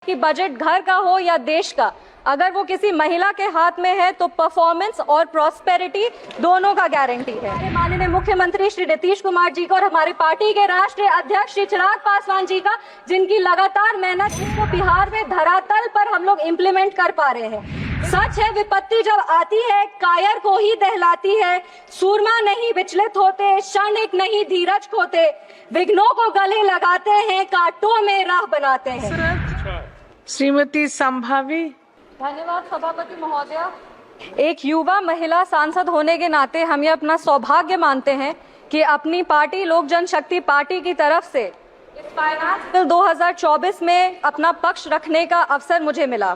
कि बजट घर का हो या देश का, अगर वो किसी महिला के हाथ में है तो परफॉर्मेंस और प्रॉस्पेरिटी दोनों का गारंटी है। माननीय मुख्यमंत्री श्री नीतीश कुमार जी का और हमारी पार्टी के राष्ट्रीय अध्यक्ष श्री चिराग पासवान जी का, जिनकी लगातार मेहनत जिसको बिहार में धरातल पर हम लोग इम्प्लीमेंट कर पा रहे हैं। सच है, विपत्ति जब आती है कायर को ही दहलाती है। सूरमा नहीं विचलित होते, क्षण एक नहीं धीरज खोते, विघ्नों को गले लगाते हैं, कांटों में राह बनाते हैं। श्रीमती संभावी। धन्यवाद सभापति महोदया। एक युवा महिला सांसद होने के नाते हम ये अपना सौभाग्य मानते हैं कि अपनी पार्टी लोक जनशक्ति पार्टी की तरफ से इस फाइनेंस बिल 2024 में अपना पक्ष रखने का अवसर मुझे मिला।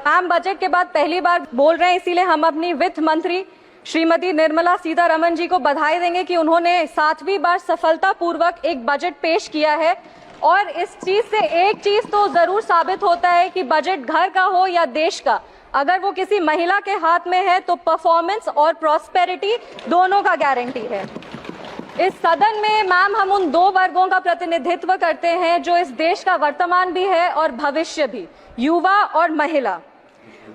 मैम बजट के बाद पहली बार बोल रहे हैं, इसीलिए हम अपनी वित्त मंत्री श्रीमती निर्मला सीतारमण जी को बधाई देंगे कि उन्होंने 7वीं बार सफलतापूर्वक एक बजट पेश किया है। और इस चीज से एक चीज तो जरूर साबित होता है कि बजट घर का हो या देश का, अगर वो किसी महिला के हाथ में है तो परफॉर्मेंस और प्रॉस्पेरिटी दोनों का गारंटी है। इस सदन में मैम हम उन दो वर्गों का प्रतिनिधित्व करते हैं जो इस देश का वर्तमान भी है और भविष्य भी, युवा और महिला।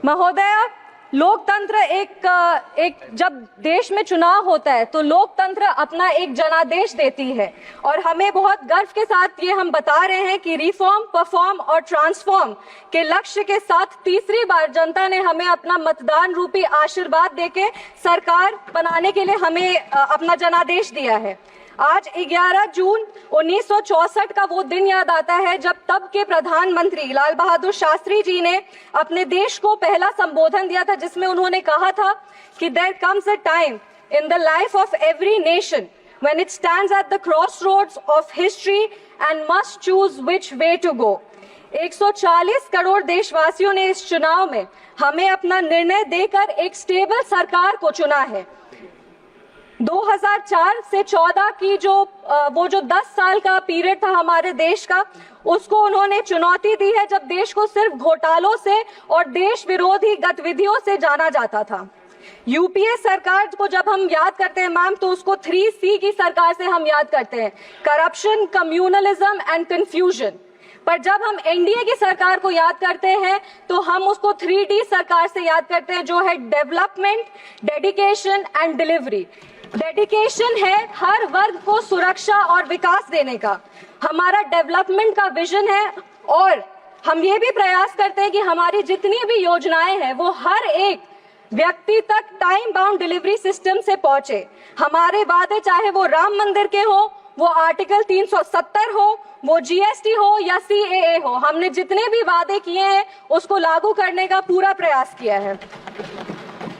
महोदया, लोकतंत्र एक जब देश में चुनाव होता है तो लोकतंत्र अपना एक जनादेश देती है और हमें बहुत गर्व के साथ ये हम बता रहे हैं कि रिफॉर्म, परफॉर्म और ट्रांसफॉर्म के लक्ष्य के साथ तीसरी बार जनता ने हमें अपना मतदान रूपी आशीर्वाद देके सरकार बनाने के लिए हमें अपना जनादेश दिया है। आज 11 जून 1964 का वो दिन याद आता है जब तब के प्रधानमंत्री लाल बहादुर शास्त्री जी ने अपने देश को पहला संबोधन दिया था, जिसमें उन्होंने कहा था कि there comes a time in the life of every nation when it stands at the crossroads of history and must choose which way to go. 140 crore देशवासियों ने इस चुनाव में हमें अपना निर्णय देकर एक स्टेबल सरकार को चुना है। 2004 से 14 की जो 10 साल का पीरियड था हमारे देश का, उसको उन्होंने चुनौती दी है जब देश को सिर्फ घोटालों से और देश विरोधी गतिविधियों से जाना जाता था। यूपीए सरकार को जब हम याद करते हैं मैम तो उसको 3C की सरकार से हम याद करते हैं, करप्शन, कम्युनलिज्म एंड कंफ्यूजन। पर जब हम एनडीए की सरकार को याद करते हैं तो हम उसको 3D सरकार से याद करते हैं, जो है development, dedication and delivery. Dedication है हर वर्ग को सुरक्षा और विकास देने का, हमारा डेवलपमेंट का विजन है और हम ये भी प्रयास करते हैं कि हमारी जितनी भी योजनाएं हैं वो हर एक व्यक्ति तक टाइम बाउंड डिलीवरी सिस्टम से पहुंचे। हमारे वादे चाहे वो राम मंदिर के हो, वो आर्टिकल 370 हो, वो जीएसटी हो या CAA हो, हमने जितने भी वादे किए हैं उसको लागू करने का पूरा प्रयास किया है।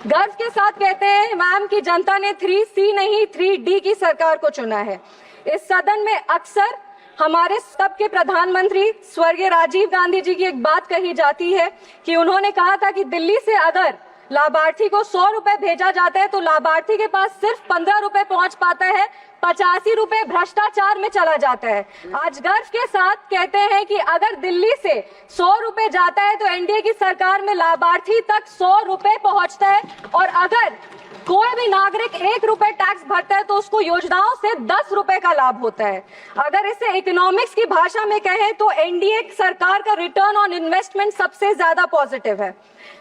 गर्व के साथ कहते हैं मैम कि जनता ने 3C नहीं 3D की सरकार को चुना है। इस सदन में अक्सर हमारे सबके प्रधानमंत्री स्वर्गीय राजीव गांधी जी की एक बात कही जाती है कि उन्होंने कहा था कि दिल्ली से अगर लाभार्थी को 100 रुपए भेजा जाता है तो लाभार्थी के पास सिर्फ 15 रुपए पहुंच पाता है, 85 रुपए भ्रष्टाचार में चला जाता है। आज गर्व के साथ कहते हैं कि अगर दिल्ली से 100 रुपए जाता है तो एनडीए की सरकार में लाभार्थी तक 100 रुपए पहुंचता है और अगर कोई भी नागरिक 1 रुपए टैक्स भरता है तो उसको योजनाओं से 10 रुपए का लाभ होता है। अगर इसे इकोनॉमिक्स की भाषा में कहें तो एनडीए सरकार का रिटर्न ऑन इन्वेस्टमेंट सबसे ज्यादा पॉजिटिव है।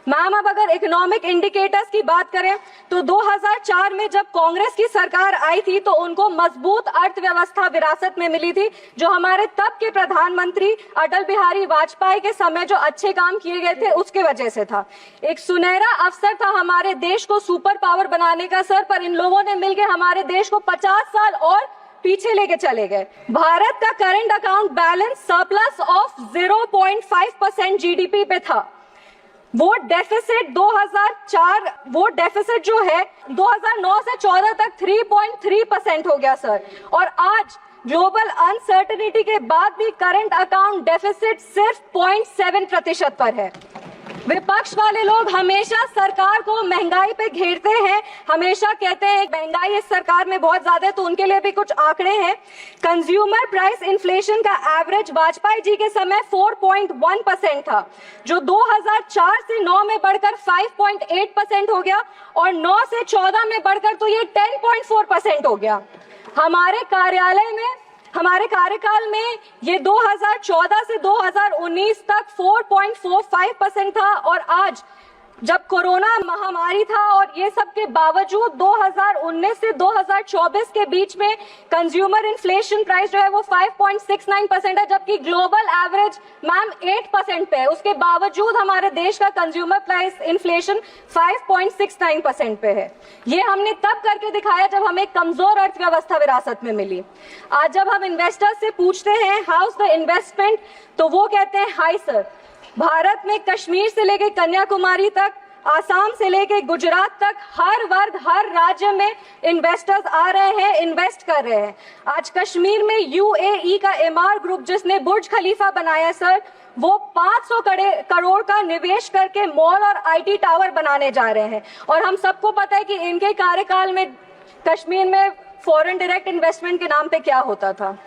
मैम अब अगर इकोनॉमिक इंडिकेटर्स की बात करें तो 2004 में जब कांग्रेस की सरकार आई थी तो उनको मजबूत अर्थव्यवस्था विरासत में मिली थी, जो हमारे तब के प्रधानमंत्री अटल बिहारी वाजपेयी के समय जो अच्छे काम किए गए थे उसके वजह से था। एक सुनहरा अवसर था हमारे देश को सुपर पावर बनाने का सर, पर इन लोगों ने मिलकर हमारे देश को 50 साल और पीछे लेके चले गए। भारत का current account balance surplus of 0.5% GDP पे था। वो डेफिसिट 2004 वो डेफिसिट जो है 2009 से 14 तक 3.3% हो गया सर। और आज ग्लोबल अनसर्टेनिटी के बाद भी करंट अकाउंट डेफिसिट सिर्फ 0.7% पर है। विपक्ष वाले लोग हमेशा सरकार को महंगाई पे घेरते हैं, हमेशा कहते हैं महंगाई इस सरकार में बहुत ज्यादा है, तो उनके लिए भी कुछ आंकड़े हैं। कंज्यूमर प्राइस इन्फ्लेशन का एवरेज वाजपेयी जी के समय 4.1% था, जो 2004 से 9 में बढ़कर 5.8% हो गया और 9 से 14 में बढ़कर तो ये 10.4% हो गया। हमारे कार्यालय में हमारे कार्यकाल में ये 2014 से 2019 तक 4.45% था, और आज जब कोरोना महामारी था और ये सब के बावजूद 2019 से 2024 के बीच में कंज्यूमर इन्फ्लेशन प्राइस जो है वो 5.69% है, जबकि ग्लोबल एवरेज मैम 8% पे है। उसके बावजूद हमारे देश का कंज्यूमर प्राइस इन्फ्लेशन 5.69% पे है। ये हमने तब करके दिखाया जब हमें कमजोर अर्थव्यवस्था विरासत में मिली। आज जब हम इन्वेस्टर्स से पूछते हैं हाउस द इन्वेस्टमेंट, तो वो कहते हैं हाई सर। भारत में कश्मीर से लेके कन्याकुमारी तक, आसाम से लेके गुजरात तक हर वर्ग हर राज्य में इन्वेस्टर्स आ रहे हैं, इन्वेस्ट कर रहे हैं। आज कश्मीर में यूएई का एमआर ग्रुप जिसने बुर्ज खलीफा बनाया सर, वो 500 करोड़ का निवेश करके मॉल और आईटी टावर बनाने जा रहे हैं। और हम सबको पता है कि इनके कार्यकाल में कश्मीर में फॉरेन डायरेक्ट इन्वेस्टमेंट के नाम पे क्या होता था।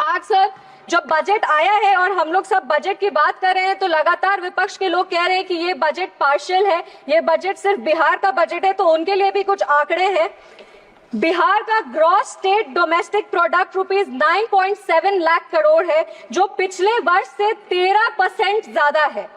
आज सर जब बजट आया है और हम लोग सब बजट की बात कर रहे हैं, तो लगातार विपक्ष के लोग कह रहे हैं कि ये बजट पार्शियल है, ये बजट सिर्फ बिहार का बजट है। तो उनके लिए भी कुछ आंकड़े हैं। बिहार का gross state domestic product rupees 9.7 lakh crore है, जो पिछले वर्ष से 13% ज्यादा है।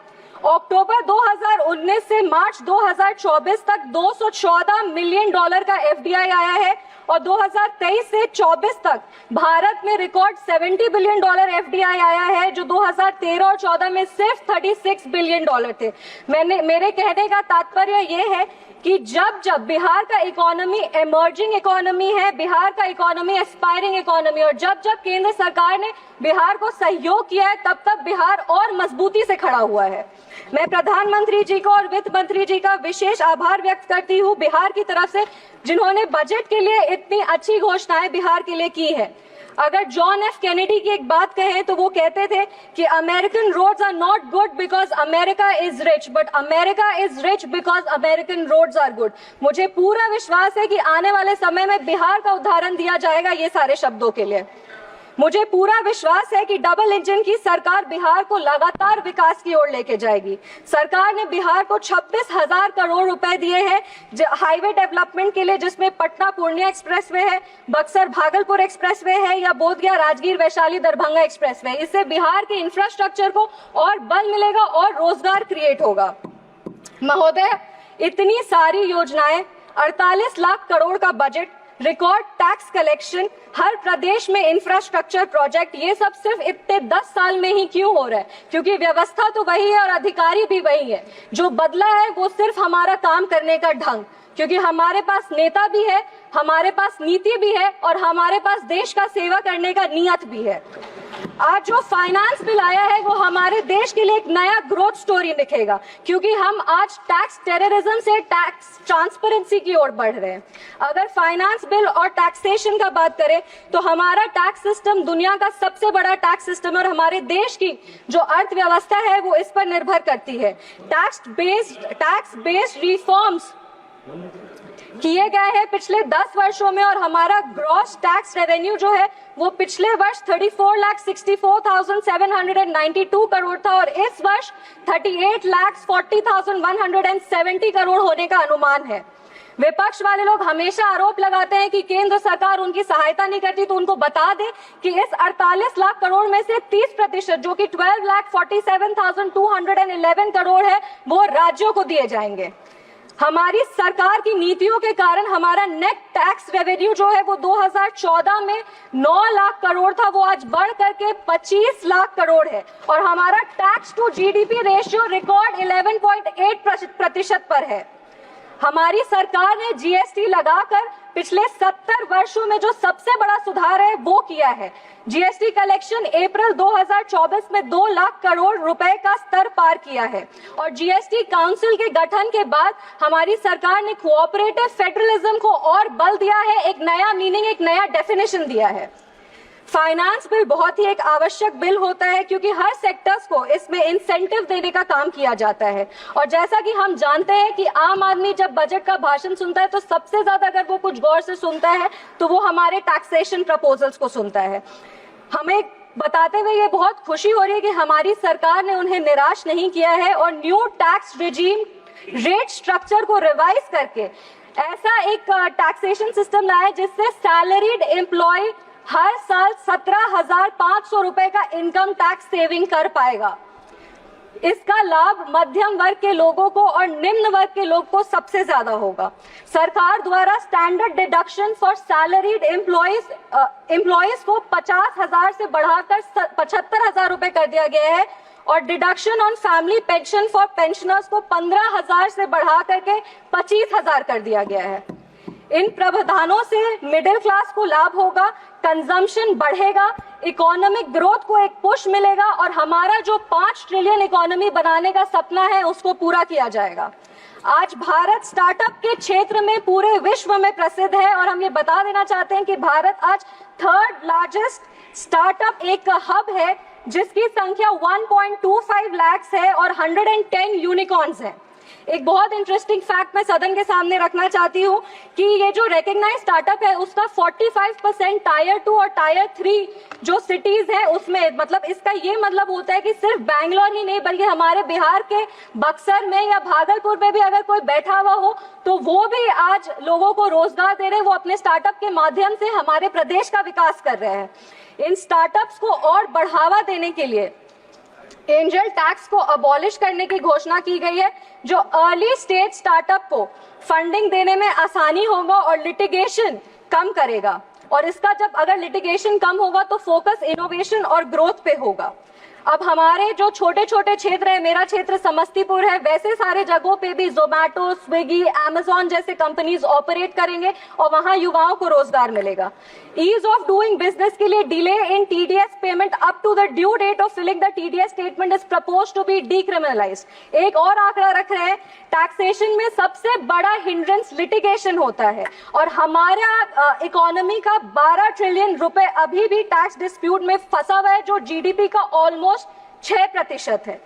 अक्टूबर 2019 से मार्च 2024 तक $214 मिलियन का एफडीआई आया है, और 2023 से 24 तक भारत में रिकॉर्ड $70 बिलियन एफडीआई आया है, जो 2013 और 14 में सिर्फ $36 बिलियन थे। मेरे कहने का तात्पर्य ये है कि जब जब बिहार का इकोनॉमी एमर्जिंग इकोनॉमी है, बिहार का इकोनॉमी एस्पायरिंग इकोनॉमी, और जब जब केंद्र सरकार ने बिहार को सहयोग किया है, तब तब बिहार और मजबूती से खड़ा हुआ है। मैं प्रधानमंत्री जी को और वित्त मंत्री जी का विशेष आभार व्यक्त करती हूँ बिहार की तरफ से, जिन्होंने बजट के लिए इतनी अच्छी घोषणाएं बिहार के लिए की है। अगर जॉन एफ कैनेडी की एक बात कहें तो वो कहते थे कि American roads are not good because America is rich, but America is rich because American roads are good. मुझे पूरा विश्वास है कि आने वाले समय में बिहार का उदाहरण दिया जाएगा ये सारे शब्दों के लिए। मुझे पूरा विश्वास है कि डबल इंजन की सरकार बिहार को लगातार विकास की ओर लेके जाएगी। सरकार ने बिहार को 26,000 करोड़ रुपए दिए हैं हाईवे डेवलपमेंट के लिए, जिसमें पटना पूर्णिया एक्सप्रेसवे है, बक्सर भागलपुर एक्सप्रेसवे है, या बोधगया राजगीर वैशाली दरभंगा एक्सप्रेसवे। इससे बिहार के इंफ्रास्ट्रक्चर को और बल मिलेगा और रोजगार क्रिएट होगा। महोदय, इतनी सारी योजनाएं, 48 लाख करोड़ का बजट, रिकॉर्ड टैक्स कलेक्शन, हर प्रदेश में इंफ्रास्ट्रक्चर प्रोजेक्ट, ये सब सिर्फ इतने 10 साल में ही क्यों हो रहा है? क्योंकि व्यवस्था तो वही है और अधिकारी भी वही है। जो बदला है वो सिर्फ हमारा काम करने का ढंग, क्योंकि हमारे पास नेता भी है, हमारे पास नीति भी है, और हमारे पास देश का सेवा करने का नियत भी है। आज जो फाइनेंस बिल आया है वो हमारे देश के लिए एक नया ग्रोथ स्टोरी दिखेगा, क्योंकि हम आज टैक्स टेररिज्म से टैक्स ट्रांसपेरेंसी की ओर बढ़ रहे हैं। अगर फाइनेंस बिल और टैक्सेशन का बात करें तो हमारा टैक्स सिस्टम दुनिया का सबसे बड़ा टैक्स सिस्टम है, और हमारे देश की जो अर्थव्यवस्था है वो इस पर निर्भर करती है। टैक्स बेस्ड रिफॉर्म्स किए गए हैं पिछले 10 वर्षों में, और हमारा ग्रॉस टैक्स रेवेन्यू जो है वो पिछले वर्ष 34,64,792 करोड़ था, और इस वर्ष 38,40,170 करोड़ होने का अनुमान है। विपक्ष वाले लोग हमेशा आरोप लगाते हैं कि केंद्र सरकार उनकी सहायता नहीं करती, तो उनको बता दें कि इस 48 लाख करोड़ में से 30% जो कि 12,47,211 करोड़ है, वो राज्यों को दिए जाएंगे। हमारी सरकार की नीतियों के कारण हमारा नेट टैक्स रेवेन्यू जो है वो 2014 में 9 लाख करोड़ था, वो आज बढ़ करके 25 लाख करोड़ है, और हमारा tax to GDP ratio record 11.8% पर है। हमारी सरकार ने जीएसटी लगाकर पिछले 70 वर्षों में जो सबसे बड़ा सुधार है वो किया है। जीएसटी कलेक्शन अप्रैल 2024 में 2 लाख करोड़ रुपए का स्तर पार किया है, और जीएसटी काउंसिल के गठन के बाद हमारी सरकार ने कोऑपरेटिव फेडरलिज्म को और बल दिया है, एक नया मीनिंग, एक नया डेफिनेशन दिया है। फाइनेंस बिल बहुत ही एक आवश्यक बिल होता है, क्योंकि हर सेक्टर्स को इसमें इंसेंटिव देने का काम किया जाता है। और जैसा कि हम जानते हैं कि आम आदमी जब बजट का भाषण सुनता है तो सबसे ज्यादा अगर वो कुछ गौर से सुनता है तो वो हमारे टैक्सेशन प्रपोजल्स को सुनता है। हमें बताते हुए ये बहुत खुशी हो रही है कि हमारी सरकार ने उन्हें निराश नहीं किया है, और new tax regime rate structure को रिवाइज करके ऐसा एक टैक्सेशन सिस्टम लाया है जिससे सैलरीड एम्प्लॉय हर साल 17,500 रुपए का इनकम टैक्स सेविंग कर पाएगा। इसका लाभ मध्यम वर्ग के लोगों को और निम्न वर्ग के लोग को सबसे ज्यादा होगा। सरकार द्वारा standard deduction for salaried employees को 50,000 से बढ़ाकर 75,000 रुपए कर दिया गया है और deduction on family pension for pensioners को 15,000 से बढ़ा करके 25,000 कर दिया गया है। इन प्रावधानों से मिडिल क्लास को लाभ होगा, कंजम्पशन बढ़ेगा, इकोनॉमिक ग्रोथ को एक पुश मिलेगा और हमारा जो 5 ट्रिलियन इकोनॉमी बनाने का सपना है उसको पूरा किया जाएगा। आज भारत स्टार्टअप के क्षेत्र में पूरे विश्व में प्रसिद्ध है और हम ये बता देना चाहते हैं कि भारत आज 3rd लार्जेस्ट स्टार्टअप एक हब है जिसकी संख्या 1.25 लाख है और 110 यूनिकॉर्न्स हैं। एक बहुत इंटरेस्टिंग फैक्ट मैं सदन के सामने रखना चाहती हूँ कि ये जो रिकॉग्नाइज्ड स्टार्टअप है उसका 45% टायर 2 और टायर 3 जो सिटीज है उसमें, मतलब इसका ये मतलब होता है कि सिर्फ बैंगलोर ही नहीं बल्कि हमारे बिहार के बक्सर में या भागलपुर में भी अगर कोई बैठा हुआ हो तो वो भी आज लोगों को रोजगार दे रहे हैं। वो अपने स्टार्टअप के माध्यम से हमारे प्रदेश का विकास कर रहे हैं। इन स्टार्टअप्स को और बढ़ावा देने के लिए एंजल टैक्स को अबॉलिश करने की घोषणा की गई है जो अर्ली स्टेज स्टार्टअप को फंडिंग देने में आसानी होगा और लिटिगेशन कम करेगा। और इसका जब अगर लिटिगेशन कम होगा तो फोकस इनोवेशन और ग्रोथ पे होगा। अब हमारे जो छोटे छोटे क्षेत्र है, मेरा क्षेत्र समस्तीपुर है, वैसे सारे जगहों पे भी जोमैटो, स्विगी, अमेजॉन जैसे कंपनीज ऑपरेट करेंगे और वहां युवाओं को रोजगार मिलेगा। ईज ऑफ डूइंग बिजनेस के लिए delay in TDS payment up to the due date of filing the TDS statement is proposed to be decriminalised. एक और आंकड़ा रख रहे हैं, टैक्सेशन में सबसे बड़ा हिंड्रेंस लिटिगेशन होता है और हमारा इकोनॉमी का 12 ट्रिलियन रुपए अभी भी टैक्स डिस्प्यूट में फंसा हुआ है जो जीडीपी का ऑलमोस्ट 6% है।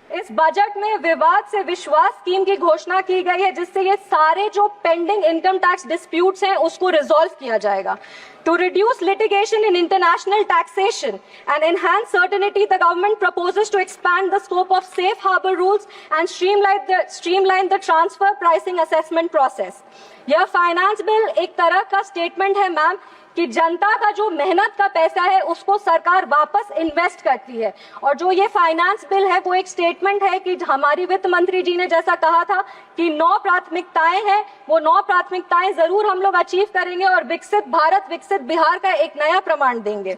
इस बजट में विवाद से विश्वास स्कीम की घोषणा की गई है जिससे ये सारे जो पेंडिंग इनकम टैक्स डिस्प्यूट्स हैं उसको रिजॉल्व किया जाएगा। To reduce litigation in international taxation and enhance certainty, the government proposes to expand the scope of safe harbor rules and streamline the transfer pricing assessment process. यह finance bill एक तरह का statement है ma'am कि जनता का जो मेहनत का पैसा है उसको सरकार वापस इन्वेस्ट करती है और जो ये फाइनेंस बिल है वो एक स्टेटमेंट है कि हमारी वित्त मंत्री जी ने जैसा कहा था कि 9 प्राथमिकताएं हैं, वो 9 प्राथमिकताएं जरूर हम लोग अचीव करेंगे और विकसित भारत, विकसित बिहार का एक नया प्रमाण देंगे।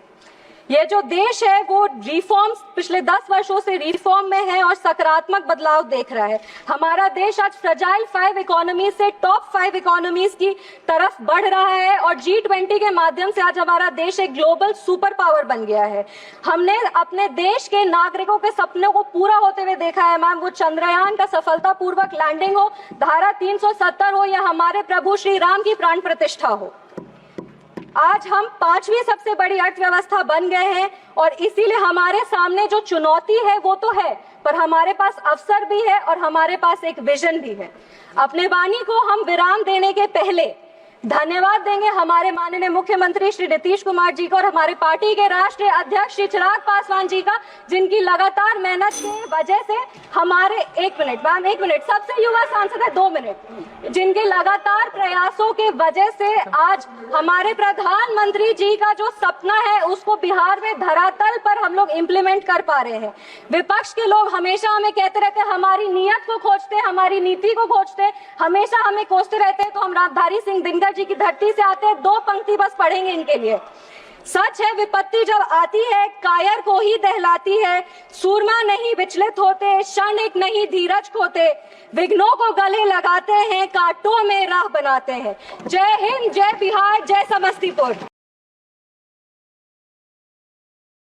ये जो देश है वो रिफॉर्म्स पिछले 10 वर्षों से रिफॉर्म में है और सकारात्मक बदलाव देख रहा है। हमारा देश आज फ्रजाइल 5 इकोनॉमी से टॉप 5 इकोनॉमीज की तरफ बढ़ रहा है और G20 के माध्यम से आज हमारा देश एक ग्लोबल सुपर पावर बन गया है। हमने अपने देश के नागरिकों के सपनों को पूरा होते हुए देखा है मैम, वो चंद्रयान का सफलतापूर्वक लैंडिंग हो, धारा 370 हो या हमारे प्रभु श्री राम की प्राण प्रतिष्ठा हो। आज हम 5वीं सबसे बड़ी अर्थव्यवस्था बन गए हैं और इसीलिए हमारे सामने जो चुनौती है वो तो है पर हमारे पास अवसर भी है और हमारे पास एक विजन भी है। अपने वाणी को हम विराम देने के पहले धन्यवाद देंगे हमारे माननीय मुख्यमंत्री श्री नीतीश कुमार जी को और हमारे पार्टी के राष्ट्रीय अध्यक्ष श्री चिराग पासवान जी का, जिनकी लगातार मेहनत की वजह से हमारे 1 मिनट मैम 1 मिनट सबसे युवा सांसद है 2 मिनट, जिनके लगातार प्रयासों के वजह से आज हमारे प्रधानमंत्री जी का जो सपना है उसको बिहार में धरातल पर हम लोग इम्प्लीमेंट कर पा रहे हैं। विपक्ष के लोग हमेशा हमें कहते रहते हैं, हमारी नीयत को खोजते, हमारी नीति को खोजते, हमेशा हमें कोसते रहते हैं। तो हम राजधारी सिंह दिनकर जी की धरती से आते हैं, 2 पंक्ति बस पढ़ेंगे इनके लिए। सच है विपत्ति जब आती है कायर को ही दहलाती है, सूरमा नहीं विचलित होते, क्षणिक नहीं धीरज खोते, विघ्नों को गले लगाते हैं, कांटों में राह बनाते हैं। जय हिंद, जय बिहार, जय समस्तीपुर।